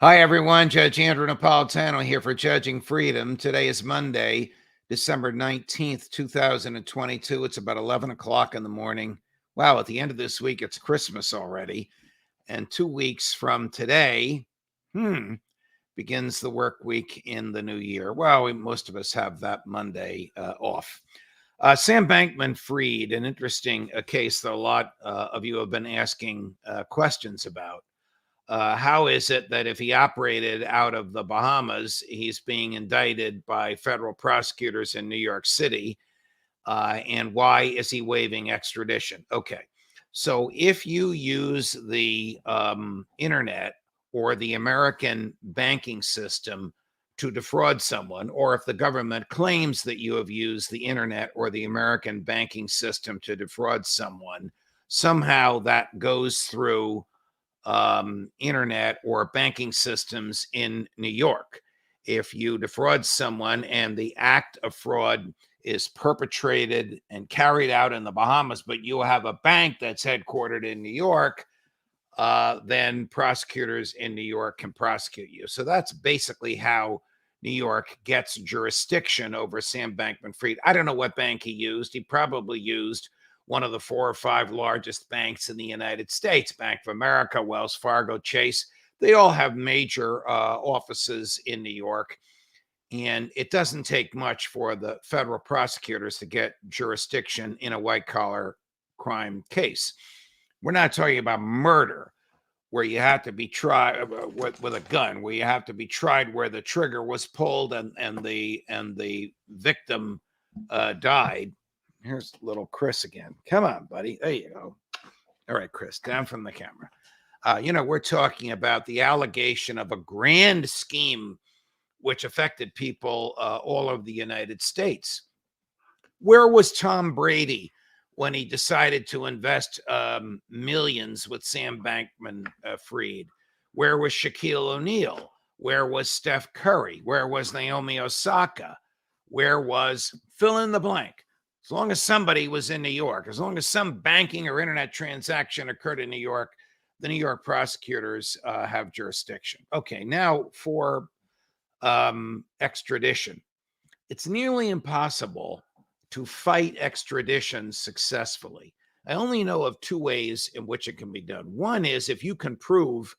Hi, everyone. Judge Andrew Napolitano here for Judging Freedom. Today is Monday, December 19th, 2022. It's about 11 o'clock in the morning. Wow, at the end of this week, it's Christmas already. And 2 weeks from today, begins the work week in the new year. Well, most of us have that Monday off. Sam Bankman-Fried, an interesting case that a lot of you have been asking questions about. How is it that if he operated out of the Bahamas, he's being indicted by federal prosecutors in New York City? And why is he waiving extradition? Okay. So if you use the internet or the American banking system to defraud someone, or if the government claims that you have used the internet or the American banking system to defraud someone, somehow that goes through internet or banking systems in New York. If you defraud someone and the act of fraud is perpetrated and carried out in the Bahamas, but you have a bank that's headquartered in New York, then prosecutors in New York can prosecute you. So that's basically how New York gets jurisdiction over Sam Bankman-Fried. I don't know what bank he used. He probably used one of the 4 or 5 largest banks in the United States, Bank of America, Wells Fargo, Chase. They all have major offices in New York. And it doesn't take much for the federal prosecutors to get jurisdiction in a white-collar crime case. We're not talking about murder, where you have to be tried with a gun, where you have to be tried where the trigger was pulled and the victim died. Here's little Chris again. Come on, buddy. There you go. All right, Chris, down from the camera. We're talking about the allegation of a grand scheme which affected people all over the United States. Where was Tom Brady when he decided to invest millions with Sam Bankman-Fried? Where was Shaquille O'Neal? Where was Steph Curry? Where was Naomi Osaka? Where was fill in the blank? As long as somebody was in New York, as long as some banking or internet transaction occurred in New York, the New York prosecutors have jurisdiction. Okay, now for extradition. It's nearly impossible to fight extradition successfully. I only know of 2 ways in which it can be done. One is if you can prove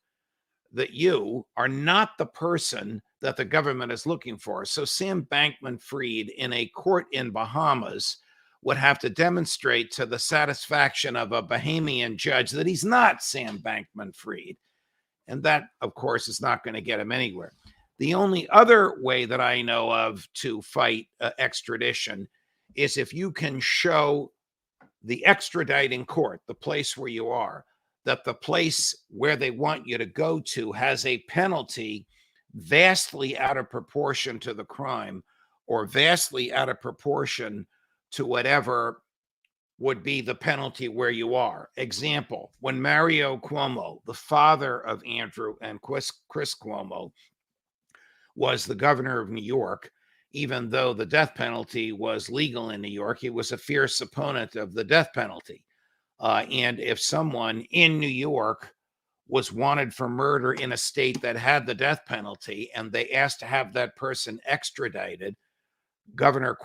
that you are not the person that the government is looking for. So Sam Bankman-Fried in a court in Bahamas would have to demonstrate to the satisfaction of a Bahamian judge that he's not Sam Bankman-Fried. And that, of course, is not going to get him anywhere. The only other way that I know of to fight extradition is if you can show the extraditing court, the place where you are, that the place where they want you to go to has a penalty vastly out of proportion to the crime or vastly out of proportion to whatever would be the penalty where you are. Example, when Mario Cuomo, the father of Andrew and Chris Cuomo, was the governor of New York, even though the death penalty was legal in New York, he was a fierce opponent of the death penalty. And if someone in New York was wanted for murder in a state that had the death penalty and they asked to have that person extradited, Governor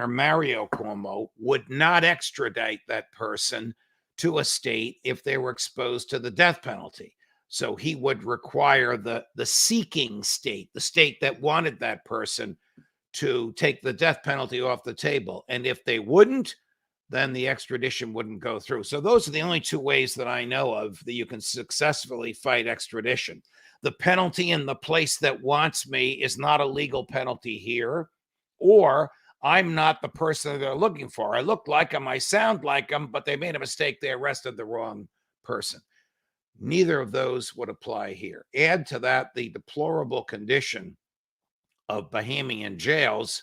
Mario Cuomo, would not extradite that person to a state if they were exposed to the death penalty. So he would require the seeking state, the state that wanted that person, to take the death penalty off the table. And if they wouldn't, then the extradition wouldn't go through. So those are the only 2 ways that I know of that you can successfully fight extradition. The penalty in the place that wants me is not a legal penalty here, or I'm not the person they're looking for. I look like them, I sound like them, but they made a mistake. They arrested the wrong person. Neither of those would apply here. Add to that the deplorable condition of Bahamian jails,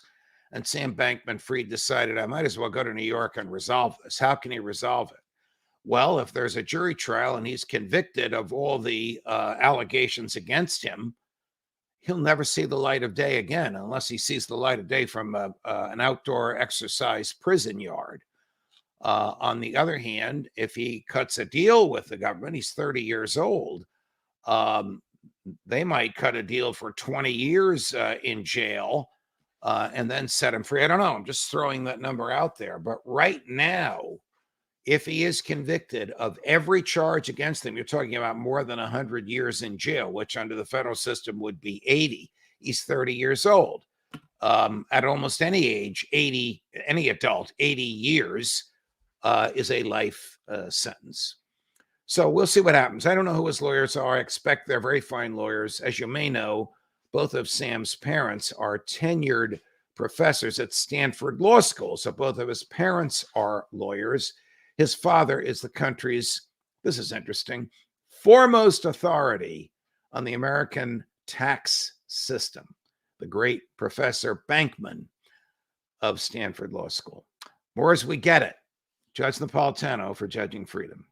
and Sam Bankman-Fried decided I might as well go to New York and resolve this. How can he resolve it? Well, if there's a jury trial and he's convicted of all the allegations against him, he'll never see the light of day again unless he sees the light of day from an outdoor exercise prison yard. On the other hand, if he cuts a deal with the government, he's 30 years old. they might cut a deal for 20 years in jail and then set him free. I don't know. I'm just throwing that number out there. But right now, if he is convicted of every charge against him, you're talking about more than 100 years in jail, which under the federal system would be 80. He's 30 years old. At almost any age, 80, any adult, 80 years is a life sentence. So we'll see what happens. I don't know who his lawyers are. I expect they're very fine lawyers. As you may know, both of Sam's parents are tenured professors at Stanford Law School. So both of his parents are lawyers. His father is the country's, this is interesting, foremost authority on the American tax system, the great Professor Bankman of Stanford Law School. More as we get it. Judge Napolitano for Judging Freedom.